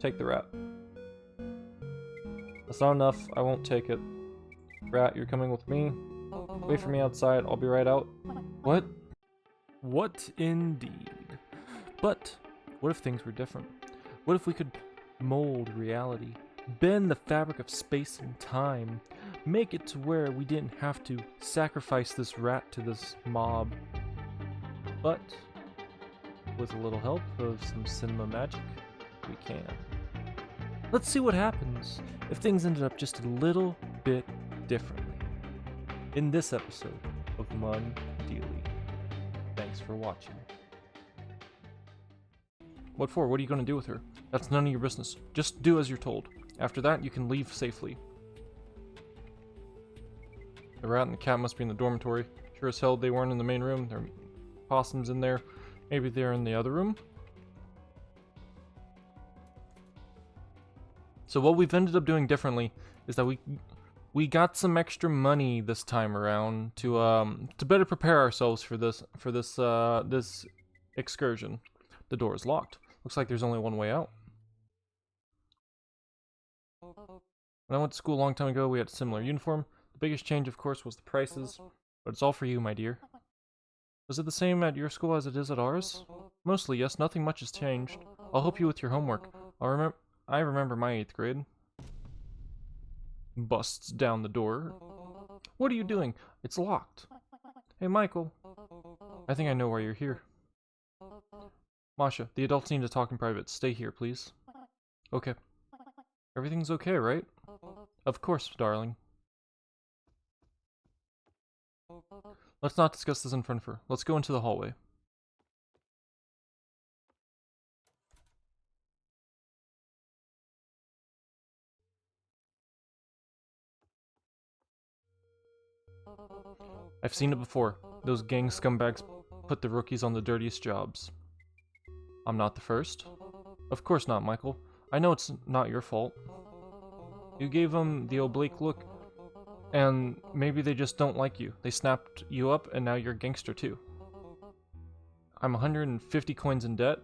Take the rat. That's not enough. I won't take it. Rat, you're coming with me. Wait for me outside. I'll be right out. What? What indeed? But what if things were different? What if we could mold reality, bend the fabric of space and time, make it to where we didn't have to sacrifice this rat to this mob? But with a little help of some cinema magic, we can. Let's see what happens if things ended up just a little bit differently in this episode of Mondealy. Thanks for watching. What for? What are you going to do with her? That's none of your business. Just do as you're told. After that, you can leave safely. The rat and the cat must be in the dormitory. Sure as hell they weren't in the main room. There are possums in there. Maybe they're in the other room? So what we've ended up doing differently is that we got some extra money this time around to better prepare ourselves for this excursion. The door is locked. Looks like there's only one way out. When I went to school a long time ago, we had a similar uniform. The biggest change, of course, was the prices, but it's all for you, my dear. Was it the same at your school as it is at ours? Mostly, yes. Nothing much has changed. I'll help you with your homework. I remember my 8th grade. Busts down the door. What are you doing? It's locked. Hey, Michael. I think I know why you're here. Masha, the adults need to talk in private. Stay here, please. Okay. Everything's okay, right? Of course, darling. Let's not discuss this in front of her. Let's go into the hallway. I've seen it before. Those gang scumbags put the rookies on the dirtiest jobs. I'm not the first. Of course not, Michael. I know it's not your fault. You gave them the oblique look, and maybe they just don't like you. They snapped you up, and now you're a gangster too. I'm 150 coins in debt.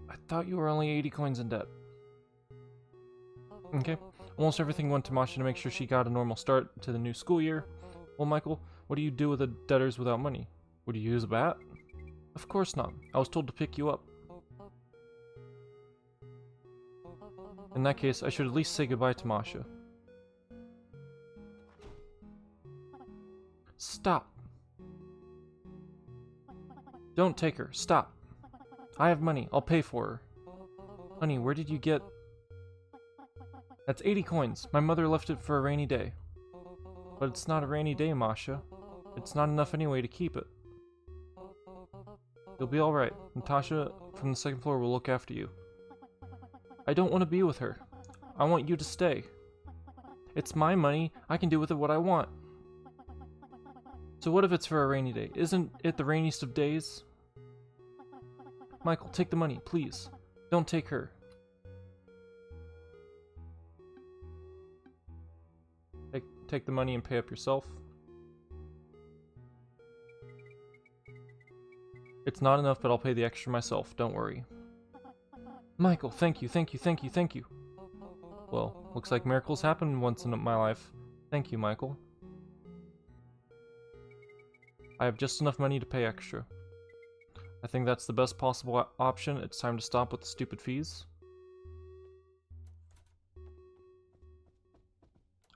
I thought you were only 80 coins in debt. Okay. Almost everything went to Masha to make sure she got a normal start to the new school year. Well, Michael, what do you do with the debtors without money? Would you use a bat? Of course not. I was told to pick you up. In that case, I should at least say goodbye to Masha. Stop. Don't take her. Stop. I have money. I'll pay for her. Honey, where did you get... That's 80 coins. My mother left it for a rainy day. But it's not a rainy day, Masha. It's not enough anyway to keep it. You'll be alright. Natasha from the 2nd floor will look after you. I don't want to be with her. I want you to stay. It's my money. I can do with it what I want. So what if it's for a rainy day? Isn't it the rainiest of days? Michael, take the money, please. Don't take her. Take the money and pay up yourself. It's not enough, but I'll pay the extra myself. Don't worry. Michael, thank you, thank you, thank you, thank you. Well, looks like miracles happen once in my life. Thank you, Michael. I have just enough money to pay extra. I think that's the best possible option. It's time to stop with the stupid fees.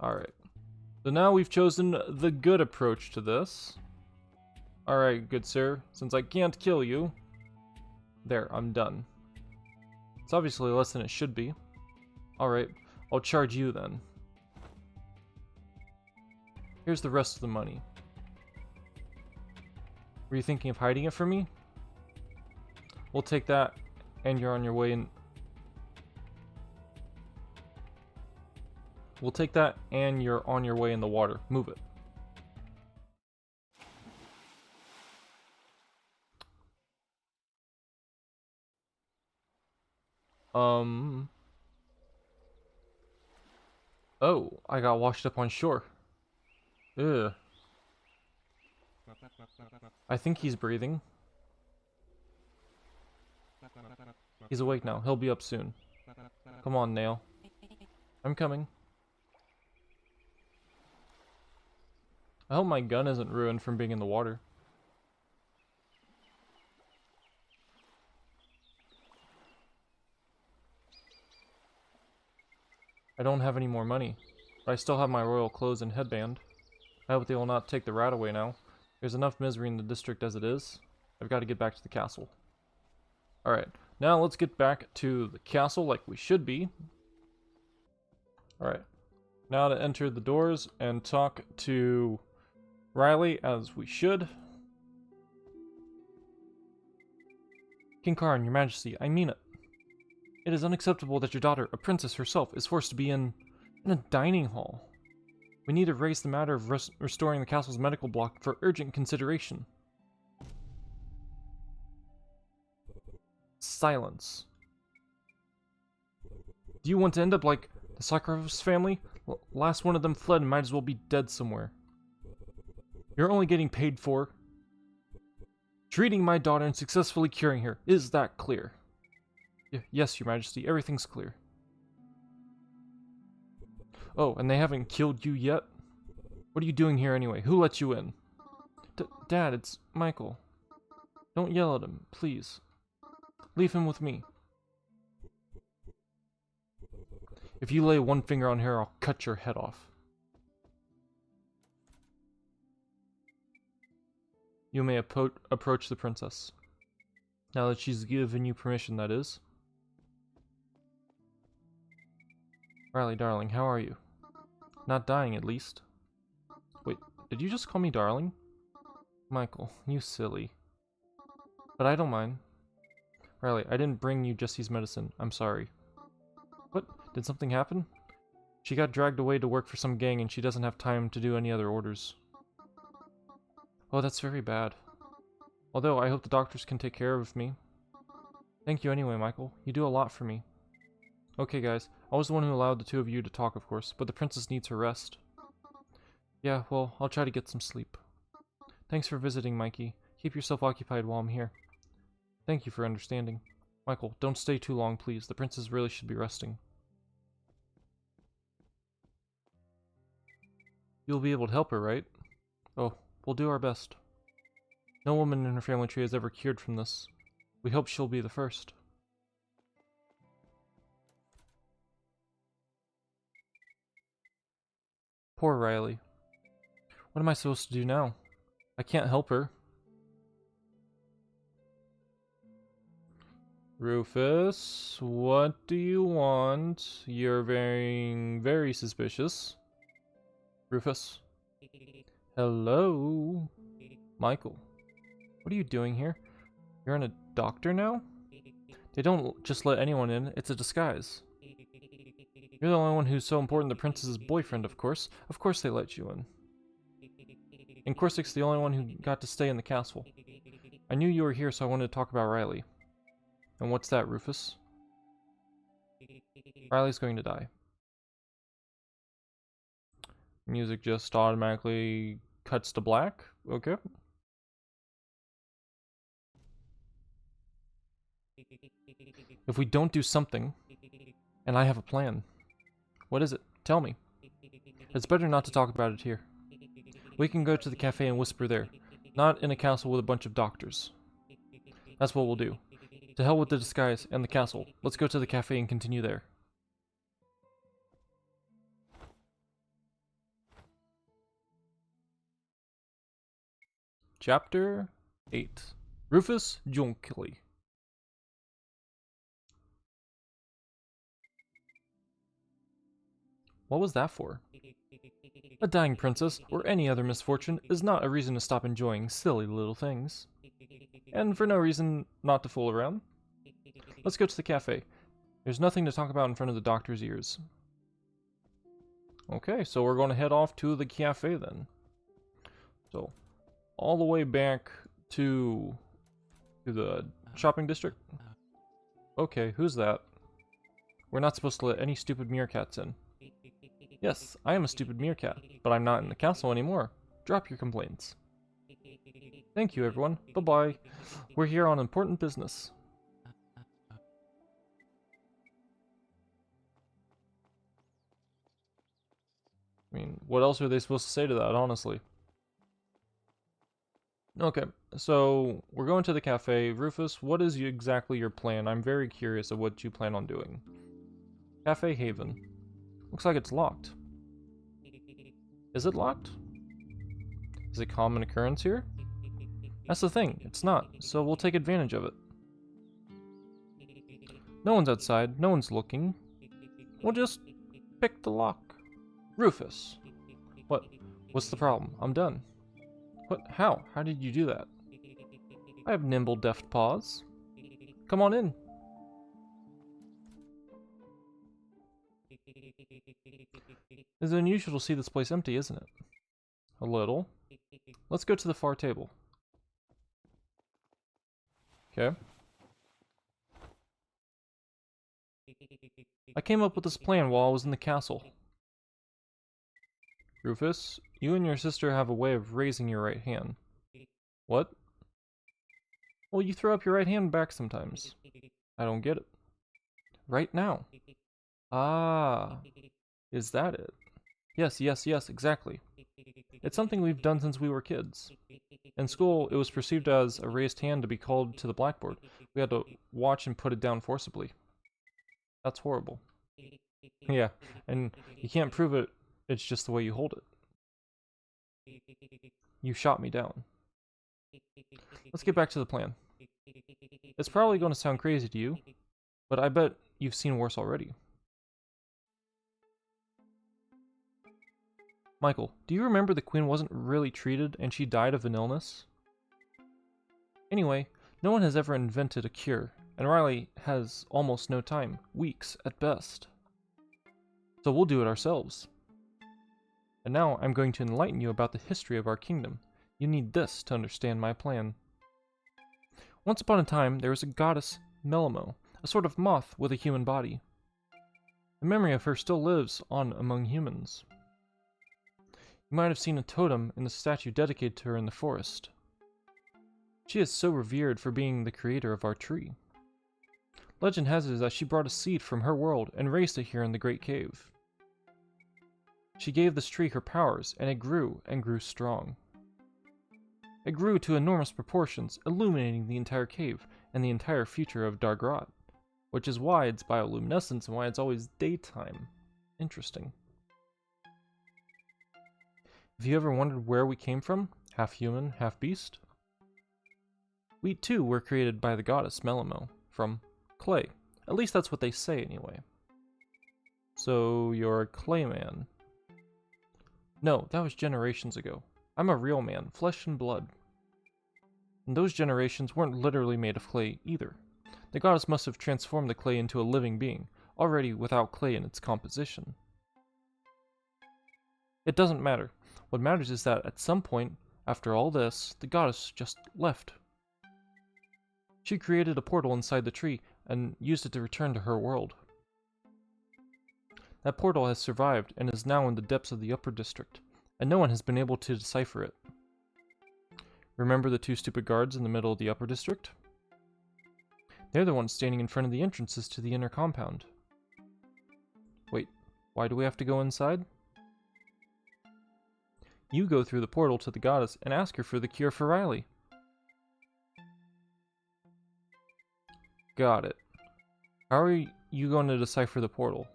Alright. So now we've chosen the good approach to this. Alright, good sir. Since I can't kill you... There, I'm done. It's obviously less than it should be. Alright, I'll charge you then. Here's the rest of the money. Were you thinking of hiding it from me? We'll take that, and you're on your way in... We'll take that, and you're on your way in the water. Move it. Oh, I got washed up on shore. Ugh. I think he's breathing. He's awake now. He'll be up soon. Come on, Nail. I'm coming. I hope my gun isn't ruined from being in the water. I don't have any more money, but I still have my royal clothes and headband. I hope they will not take the rat away now. There's enough misery in the district as it is. I've got to get back to the castle. Alright, now let's get back to the castle like we should be. Alright, now to enter the doors and talk to Riley as we should. King Khan, Your Majesty, I mean it. It is unacceptable that your daughter, a princess herself, is forced to be in a dining hall. We need to raise the matter of restoring the castle's medical block for urgent consideration. Silence. Do you want to end up like the Sakharov's family? Last one of them fled and might as well be dead somewhere. You're only getting paid for treating my daughter and successfully curing her. Is that clear? Yes, Your Majesty. Everything's clear. Oh, and they haven't killed you yet? What are you doing here anyway? Who let you in? Dad, it's Michael. Don't yell at him, please. Leave him with me. If you lay one finger on her, I'll cut your head off. You may approach the princess. Now that she's given you permission, that is. Riley, darling, how are you? Not dying, at least. Wait, did you just call me darling? Michael, you silly. But I don't mind. Riley, I didn't bring you Jessie's medicine. I'm sorry. What? Did something happen? She got dragged away to work for some gang and she doesn't have time to do any other orders. Oh, that's very bad. Although, I hope the doctors can take care of me. Thank you anyway, Michael. You do a lot for me. Okay, guys. I was the one who allowed the two of you to talk, of course, but the princess needs her rest. Yeah, well, I'll try to get some sleep. Thanks for visiting, Mikey. Keep yourself occupied while I'm here. Thank you for understanding. Michael, don't stay too long, please. The princess really should be resting. You'll be able to help her, right? Oh, we'll do our best. No woman in her family tree has ever cured from this. We hope she'll be the first. Poor Riley. What am I supposed to do now? I can't help her. Rufus, what do you want? You're very, very suspicious. Rufus? Hello? Michael? What are you doing here? You're a doctor now? They don't just let anyone in, it's a disguise. You're the only one who's so important, the princess's boyfriend, of course. Of course they let you in. And Corsica's the only one who got to stay in the castle. I knew you were here, so I wanted to talk about Riley. And what's that, Rufus? Riley's going to die. Music just automatically cuts to black. Okay. If we don't do something, and I have a plan. What is it? Tell me. It's better not to talk about it here. We can go to the cafe and whisper there, not in a castle with a bunch of doctors. That's what we'll do. To hell with the disguise and the castle. Let's go to the cafe and continue there. Chapter 8. Rufus Junkley. What was that for? A dying princess, or any other misfortune, is not a reason to stop enjoying silly little things. And for no reason not to fool around. Let's go to the cafe. There's nothing to talk about in front of the doctor's ears. Okay, so we're going to head off to the cafe then. So, all the way back to the shopping district. Okay, who's that? We're not supposed to let any stupid meerkats in. Yes, I am a stupid meerkat, but I'm not in the castle anymore. Drop your complaints. Thank you, everyone. Bye-bye. We're here on important business. I mean, what else are they supposed to say to that, honestly? Okay, so we're going to the cafe. Rufus, what is exactly your plan? I'm very curious of what you plan on doing. Cafe Haven. Looks like it's locked. Is it locked? Is it common occurrence here? That's the thing, it's not, so we'll take advantage of it. No one's outside, no one's looking. We'll just pick the lock. Rufus. What? What's the problem? I'm done. What? How? How did you do that? I have nimble, deft paws. Come on in. It's unusual to see this place empty, isn't it? A little. Let's go to the far table. Okay. I came up with this plan while I was in the castle. Rufus, you and your sister have a way of raising your right hand. What? Well, you throw up your right hand back sometimes. I don't get it. Right now. Ah, is that it? Yes, exactly. It's something we've done since we were kids. In school, it was perceived as a raised hand to be called to the blackboard. We had to watch and put it down forcibly. That's horrible. Yeah, and you can't prove it, it's just the way you hold it. You shot me down. Let's get back to the plan. It's probably going to sound crazy to you, but I bet you've seen worse already. Michael, do you remember the queen wasn't really treated and she died of an illness? Anyway, no one has ever invented a cure, and Riley has almost no time, weeks at best. So we'll do it ourselves. And now I'm going to enlighten you about the history of our kingdom. You need this to understand my plan. Once upon a time, there was a goddess, Melimo, a sort of moth with a human body. The memory of her still lives on among humans. You might have seen a totem in the statue dedicated to her in the forest. She is so revered for being the creator of our tree. Legend has it that she brought a seed from her world and raised it here in the Great Cave. She gave this tree her powers, and it grew strong. It grew to enormous proportions, illuminating the entire cave and the entire future of Dargrot, which is why it's bioluminescence and why it's always daytime. Interesting. Have you ever wondered where we came from? Half human, half beast? We too were created by the goddess Melimo, from clay. At least that's what they say anyway. So you're a clay man. No, that was generations ago. I'm a real man, flesh and blood. And those generations weren't literally made of clay either. The goddess must have transformed the clay into a living being, already without clay in its composition. It doesn't matter. What matters is that at some point, after all this, the goddess just left. She created a portal inside the tree and used it to return to her world. That portal has survived and is now in the depths of the upper district, and no one has been able to decipher it. Remember the two stupid guards in the middle of the upper district? They're the ones standing in front of the entrances to the inner compound. Wait, why do we have to go inside? You go through the portal to the goddess and ask her for the cure for Riley. Got it. How are you going to decipher the portal?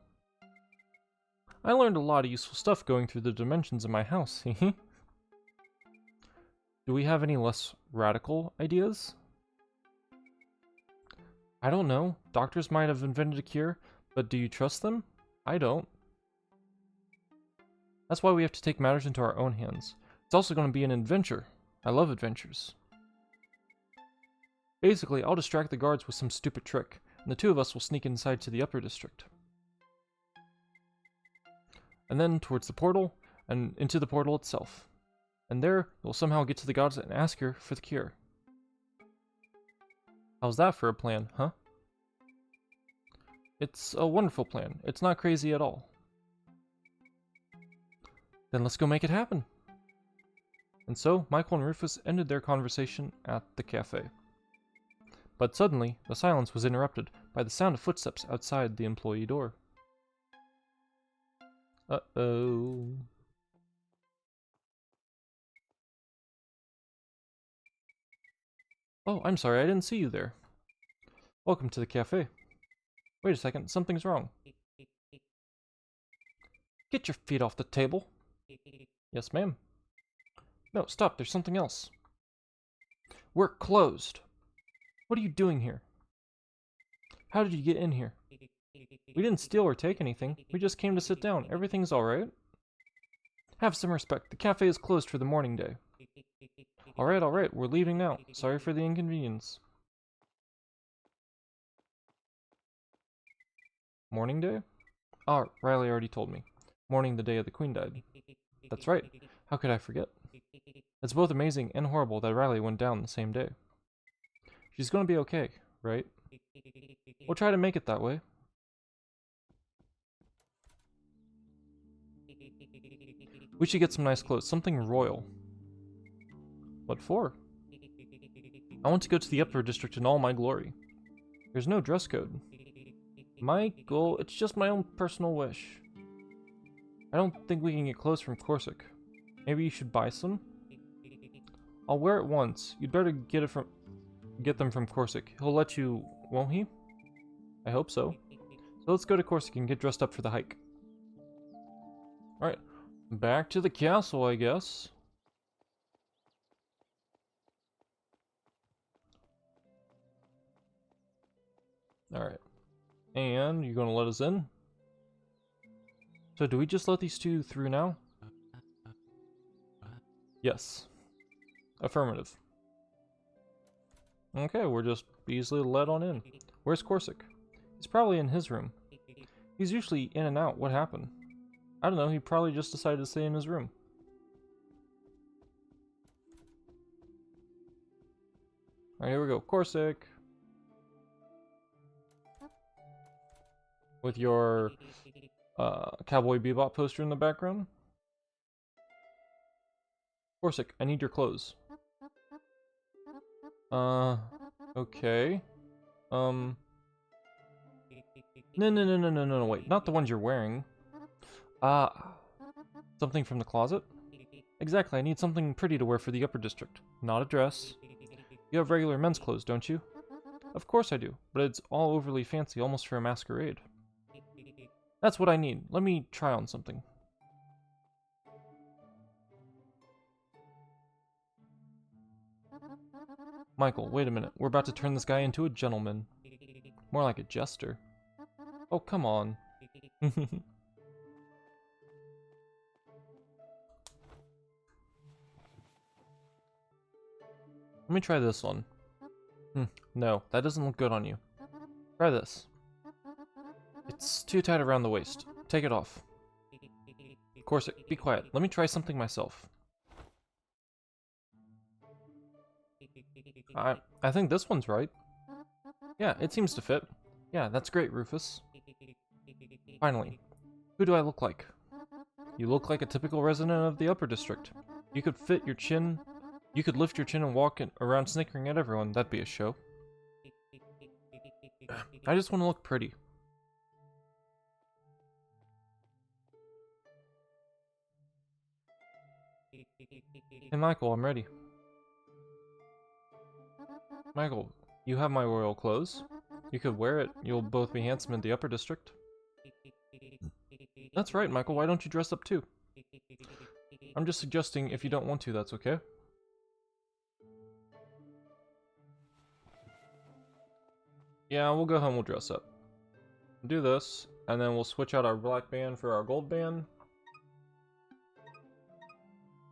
I learned a lot of useful stuff going through the dimensions in my house, hehe. Do we have any less radical ideas? I don't know. Doctors might have invented a cure, but do you trust them? I don't. That's why we have to take matters into our own hands. It's also going to be an adventure. I love adventures. Basically, I'll distract the guards with some stupid trick, and the two of us will sneak inside to the upper district. And then towards the portal, and into the portal itself. And there, we'll somehow get to the goddess and ask her for the cure. How's that for a plan, huh? It's a wonderful plan. It's not crazy at all. Then let's go make it happen. And so, Michael and Rufus ended their conversation at the cafe. But suddenly, the silence was interrupted by the sound of footsteps outside the employee door. Uh-oh. Oh, I'm sorry, I didn't see you there. Welcome to the cafe. Wait a second, something's wrong. Get your feet off the table. Yes, ma'am. No, stop, there's something else. We're closed. What are you doing here? How did you get in here? We didn't steal or take anything. We just came to sit down. Everything's alright. Have some respect. The cafe is closed for the morning day. Alright, we're leaving now. Sorry for the inconvenience. Morning day? Ah, Riley already told me. Morning the day of the Queen died. That's right. How could I forget? It's both amazing and horrible that Riley went down the same day. She's gonna be okay, right? We'll try to make it that way. We should get some nice clothes, something royal. What for? I want to go to the upper district in all my glory. There's no dress code. Michael, it's just my own personal wish. I don't think we can get clothes from Corsic. Maybe you should buy some? I'll wear it once. You'd better get them from Corsic. He'll let you, won't he? I hope so. So let's go to Corsic and get dressed up for the hike. Alright, back to the castle, I guess. Alright. And you're gonna let us in? So do we just let these two through now? Yes. Affirmative. Okay, we're just easily let on in. Where's Corsic? He's probably in his room. He's usually in and out. What happened? I don't know, he probably just decided to stay in his room. Alright, here we go. Corsic! With your Cowboy Bebop poster in the background. Corsic, I need your clothes. Okay. No, wait. Not the ones you're wearing. Something from the closet? Exactly, I need something pretty to wear for the upper district. Not a dress. You have regular men's clothes, don't you? Of course I do, but it's all overly fancy, almost for a masquerade. That's what I need. Let me try on something. Michael, wait a minute. We're about to turn this guy into a gentleman. More like a jester. Oh, come on. Let me try this one. No, that doesn't look good on you. Try this. It's too tight around the waist. Take it off. Corsic, be quiet. Let me try something myself. I think this one's right. Yeah, it seems to fit. Yeah, that's great, Rufus. Finally, who do I look like? You look like a typical resident of the upper district. You could fit your chin. You could lift your chin and walk around snickering at everyone. That'd be a show. I just want to look pretty. Hey Michael, I'm ready. Michael, you have my royal clothes. You could wear it. You'll both be handsome in the upper district. That's right, Michael. Why don't you dress up too? I'm just suggesting if you don't want to, that's okay. Yeah, we'll go home, we'll dress up. Do this, and then we'll switch out our black band for our gold band.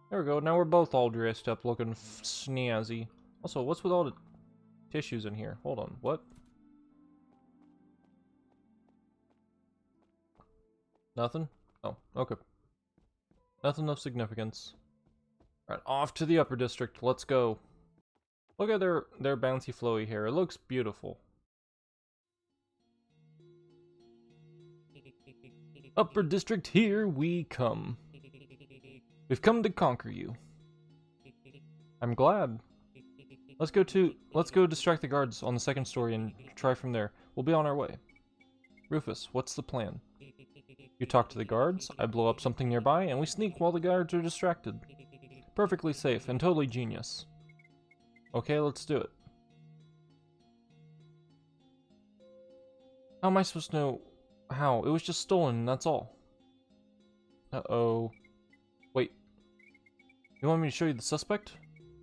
There we go, now we're both all dressed up, looking snazzy. Also, what's with all the tissues in here? Hold on, what? Nothing? Oh, okay. Nothing of significance. Alright, off to the upper district, let's go. Look at their bouncy flowy hair, it looks beautiful. Upper district, here we come. We've come to conquer you. I'm glad. Let's go distract the guards on the second story and try from there. We'll be on our way. Rufus, what's the plan? You talk to the guards, I blow up something nearby, and we sneak while the guards are distracted. Perfectly safe and totally genius. Okay, let's do it. How am I supposed to know how? It was just stolen, that's all. Uh-oh. Wait. You want me to show you the suspect?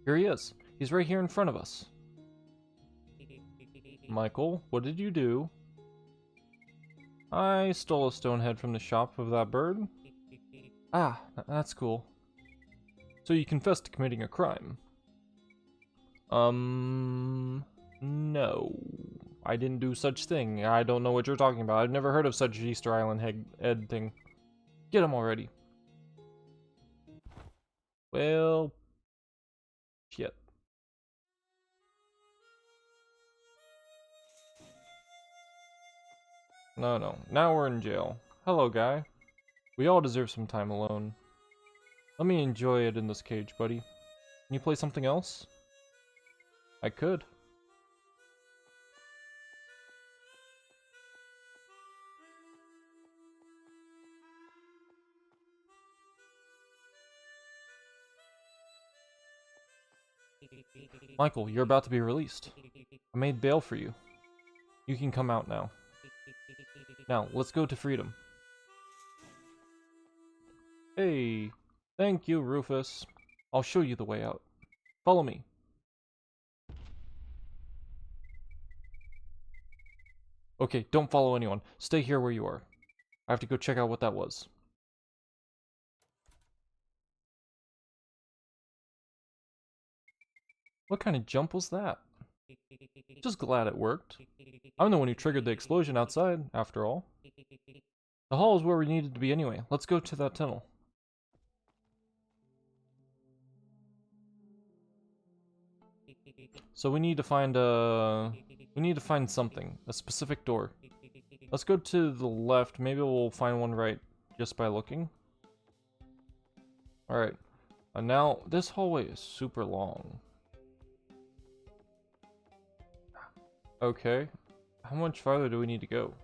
Here he is. He's right here in front of us. Michael, what did you do? I stole a stone head from the shop of that bird. Ah, that's cool. So you confessed to committing a crime? No. I didn't do such thing. I don't know what you're talking about. I've never heard of such Easter Island head thing. Get him already. Well, shit. No. Now we're in jail. Hello, guy. We all deserve some time alone. Let me enjoy it in this cage, buddy. Can you play something else? I could. Michael, you're about to be released. I made bail for you. You can come out now. Now, let's go to freedom. Hey, thank you, Rufus. I'll show you the way out. Follow me. Okay, don't follow anyone. Stay here where you are. I have to go check out what that was. What kind of jump was that? Just glad it worked. I'm the one who triggered the explosion outside, after all. The hall is where we needed to be anyway. Let's go to that tunnel. So we need to find something, a specific door. Let's go to the left. Maybe we'll find one right just by looking. Alright. And now this hallway is super long. Okay. How much farther do we need to go?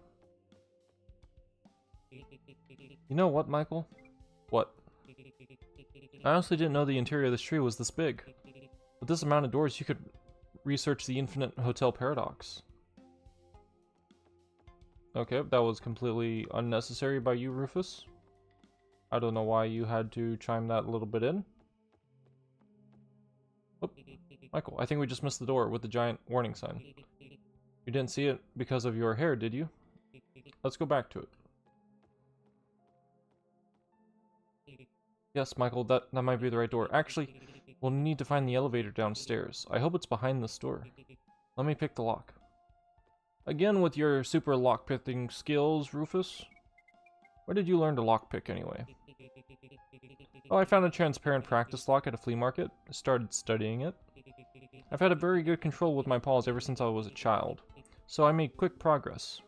You know what, Michael? What? I honestly didn't know the interior of this tree was this big. With this amount of doors, you could research the infinite hotel paradox. Okay, that was completely unnecessary by you, Rufus. I don't know why you had to chime that a little bit in. Oh, Michael, I think we just missed the door with the giant warning sign. You didn't see it because of your hair, did you? Let's go back to it. Yes, Michael, that might be the right door. Actually, we'll need to find the elevator downstairs. I hope it's behind this door. Let me pick the lock. Again with your super lockpicking skills, Rufus. Where did you learn to lockpick anyway? Oh, I found a transparent practice lock at a flea market. I started studying it. I've had a very good control with my paws ever since I was a child, so I made quick progress.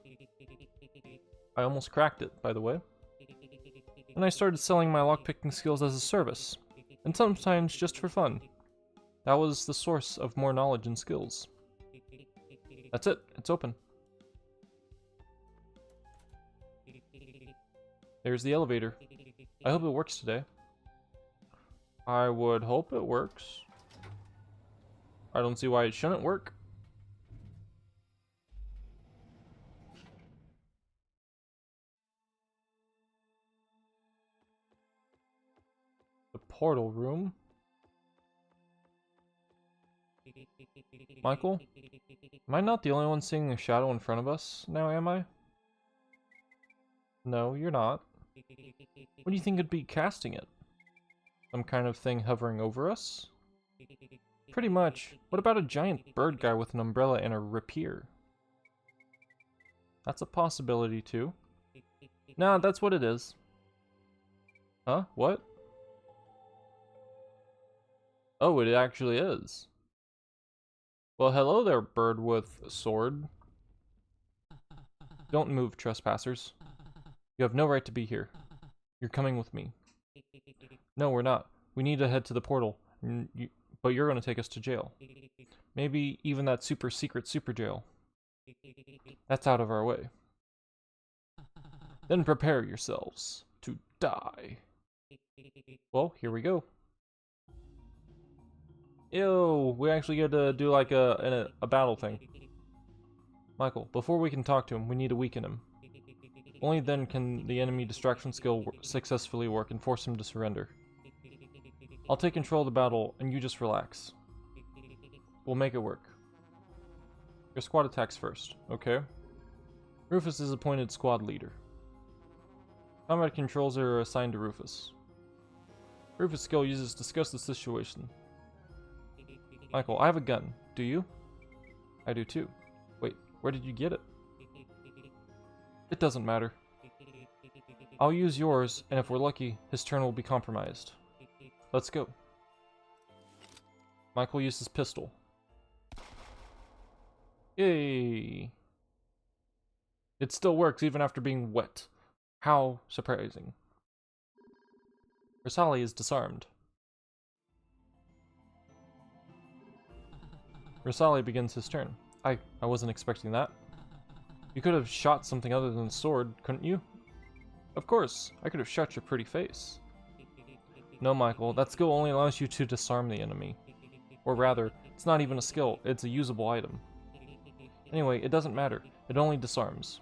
I almost cracked it, by the way. And I started selling my lockpicking skills as a service, and sometimes just for fun. That was the source of more knowledge and skills. That's it, it's open. There's the elevator. I hope it works today. I would hope it works. I don't see why it shouldn't work. The portal room. Michael? Am I not the only one seeing a shadow in front of us now, am I? No, you're not. What do you think could be casting it? Some kind of thing hovering over us? Pretty much. What about a giant bird guy with an umbrella and a rapier? That's a possibility too. Nah, that's what it is. Huh? What? Oh, it actually is. Well, hello there, bird with a sword. Don't move, trespassers. You have no right to be here. You're coming with me. No, we're not. We need to head to the portal, but you're going to take us to jail. Maybe even that super secret super jail. That's out of our way. Then prepare yourselves to die. Well, here we go. Ew, we actually get to do like a battle thing. Michael, before we can talk to him, we need to weaken him. Only then can the enemy distraction skill successfully work and force him to surrender. I'll take control of the battle, and you just relax. We'll make it work. Your squad attacks first, okay? Rufus is appointed squad leader. Combat controls are assigned to Rufus. Rufus' skill uses discuss the situation. Michael, I have a gun. Do you? I do too. Wait, where did you get it? It doesn't matter. I'll use yours, and if we're lucky, his turn will be compromised. Let's go. Michael uses pistol. Yay! It still works even after being wet. How surprising. Rosali is disarmed. Rosali begins his turn. I wasn't expecting that. You could have shot something other than a sword, couldn't you? Of course, I could have shot your pretty face. No, Michael, that skill only allows you to disarm the enemy. Or rather, it's not even a skill, it's a usable item. Anyway, it doesn't matter, it only disarms.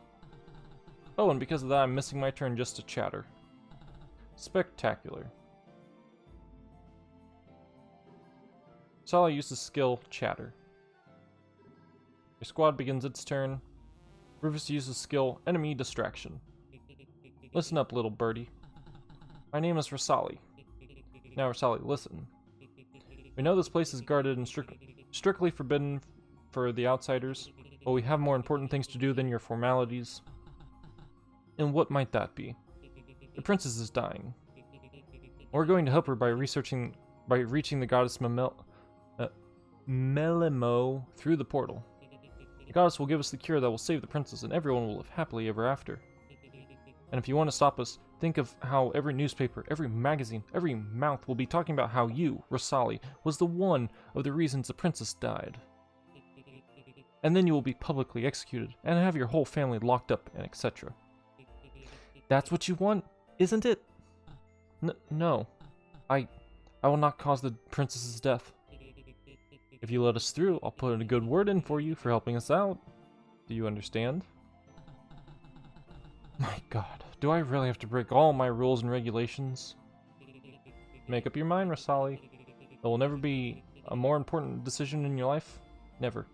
Oh, and because of that, I'm missing my turn just to chatter. Spectacular. Sala uses skill Chatter. Your squad begins its turn. Rufus uses skill Enemy Distraction. Listen up, little birdie. My name is Rosali. Now, Rosali, listen. We know this place is guarded and strictly forbidden for the outsiders, but we have more important things to do than your formalities. And what might that be? The princess is dying. We're going to help her by reaching the goddess Melimo through the portal. The goddess will give us the cure that will save the princess, and everyone will live happily ever after. And if you want to stop us, think of how every newspaper, every magazine, every mouth will be talking about how you, Rosali, was the one of the reasons the princess died. And then you will be publicly executed, and have your whole family locked up, and etc. That's what you want, isn't it? No. I will not cause the princess's death. If you let us through, I'll put a good word in for you for helping us out. Do you understand? My god, do I really have to break all my rules and regulations? Make up your mind, Rosali. There will never be a more important decision in your life. Never.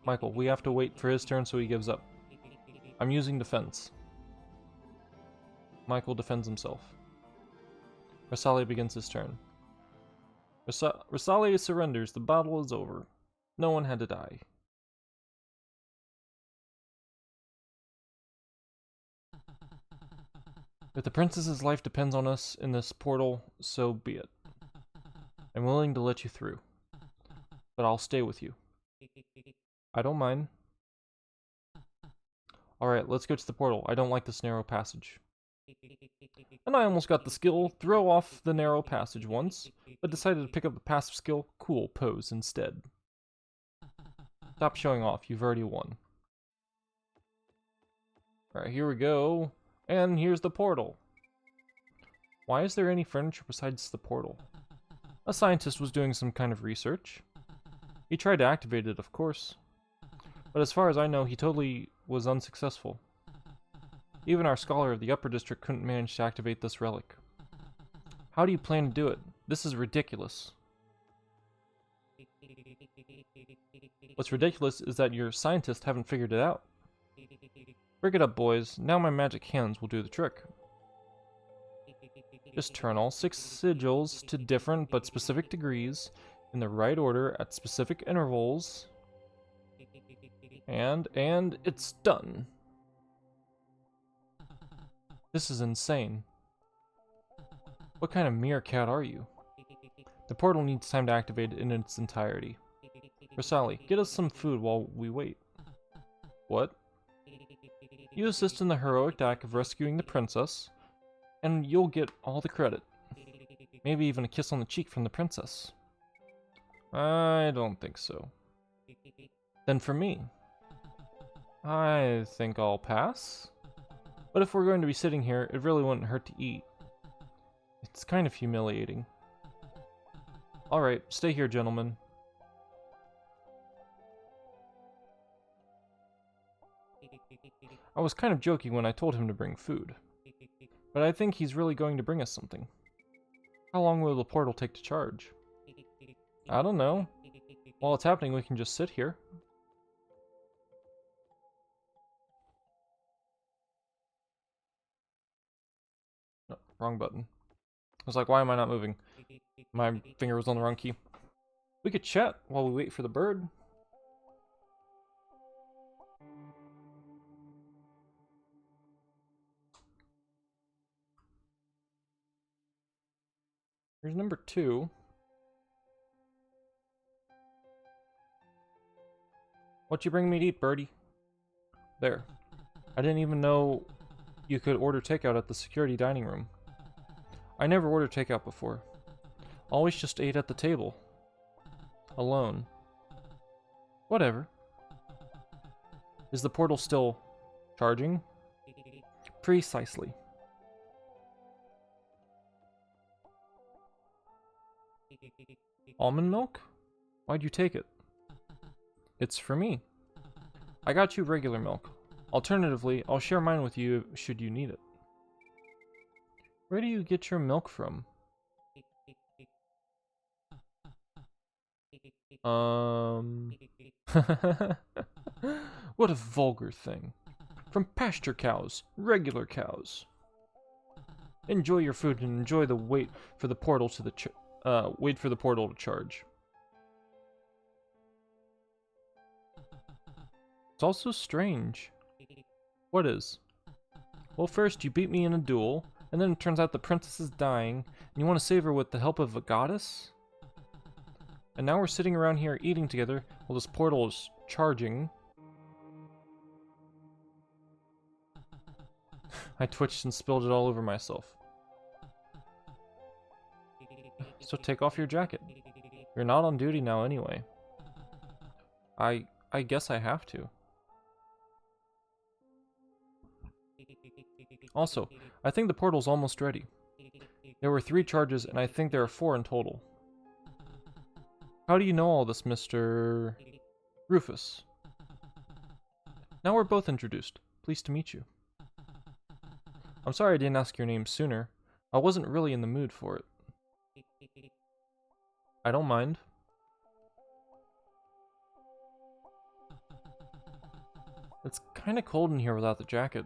Michael, we have to wait for his turn so he gives up. I'm using defense. Michael defends himself. Rosali begins his turn. Rosali surrenders. The battle is over. No one had to die. If the princess's life depends on us in this portal, so be it. I'm willing to let you through, but I'll stay with you. I don't mind. Alright, let's go to the portal. I don't like this narrow passage. And I almost got the skill Throw off the narrow passage once, but decided to pick up the passive skill Cool Pose instead. Stop showing off, you've already won. Alright, here we go. And here's the portal. Why is there any furniture besides the portal? A scientist was doing some kind of research. He tried to activate it, of course. But as far as I know, he totally was unsuccessful. Even our scholar of the upper district couldn't manage to activate this relic. How do you plan to do it? This is ridiculous. What's ridiculous is that your scientists haven't figured it out. Break it up, boys. Now my magic hands will do the trick. Just turn all 6 sigils to different but specific degrees in the right order at specific intervals. And it's done. This is insane. What kind of meerkat are you? The portal needs time to activate it in its entirety. Rosali, get us some food while we wait. What? You assist in the heroic act of rescuing the princess, and you'll get all the credit. Maybe even a kiss on the cheek from the princess. I don't think so. Then for me, I think I'll pass. But if we're going to be sitting here, it really wouldn't hurt to eat. It's kind of humiliating. Alright, stay here, gentlemen. I was kind of joking when I told him to bring food. But I think he's really going to bring us something. How long will the portal take to charge? I don't know. While it's happening, we can just sit here. Oh, wrong button. I was like, why am I not moving? My finger was on the wrong key. We could chat while we wait for the bird. Here's number 2. What you bring me to eat, birdie? There. I didn't even know you could order takeout at the security dining room. I never ordered takeout before. Always just ate at the table. Alone. Whatever. Is the portal still charging? Precisely. Almond milk? Why'd you take it? It's for me. I got you regular milk. Alternatively, I'll share mine with you should you need it. Where do you get your milk from? What a vulgar thing. From pasture cows, regular cows. Enjoy your food and enjoy the wait for the portal to charge. It's also strange. What is? Well, first you beat me in a duel, and then it turns out the princess is dying, and you want to save her with the help of a goddess? And now we're sitting around here eating together while this portal is charging. I twitched and spilled it all over myself. So take off your jacket. You're not on duty now anyway. I guess I have to. Also, I think the portal's almost ready. There were 3 charges, and I think there are 4 in total. How do you know all this, Mr. Rufus? Now we're both introduced. Pleased to meet you. I'm sorry I didn't ask your name sooner. I wasn't really in the mood for it. I don't mind. It's kinda cold in here without the jacket.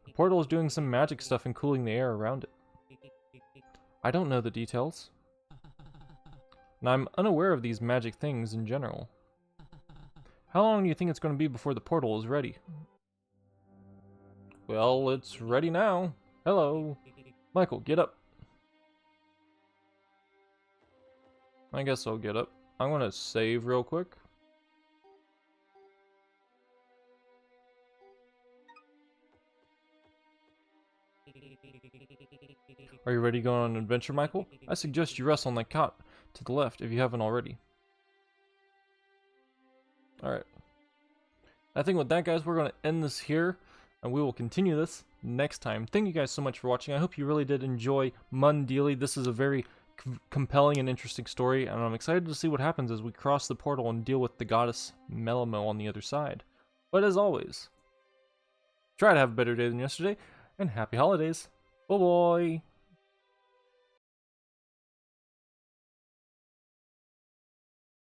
The portal is doing some magic stuff and cooling the air around it. I don't know the details. And I'm unaware of these magic things in general. How long do you think it's going to be before the portal is ready? Well, it's ready now. Hello. Michael, get up. I guess I'll get up. I'm going to save real quick. Are you ready to go on an adventure, Michael? I suggest you rest on the cot to the left if you haven't already. Alright. I think with that, guys, we're going to end this here, and we will continue this next time. Thank you guys so much for watching. I hope you really did enjoy Mondealy. This is a very compelling and interesting story, and I'm excited to see what happens as we cross the portal and deal with the goddess Melimo on the other side. But as always, try to have a better day than yesterday, and happy holidays. Bye-bye!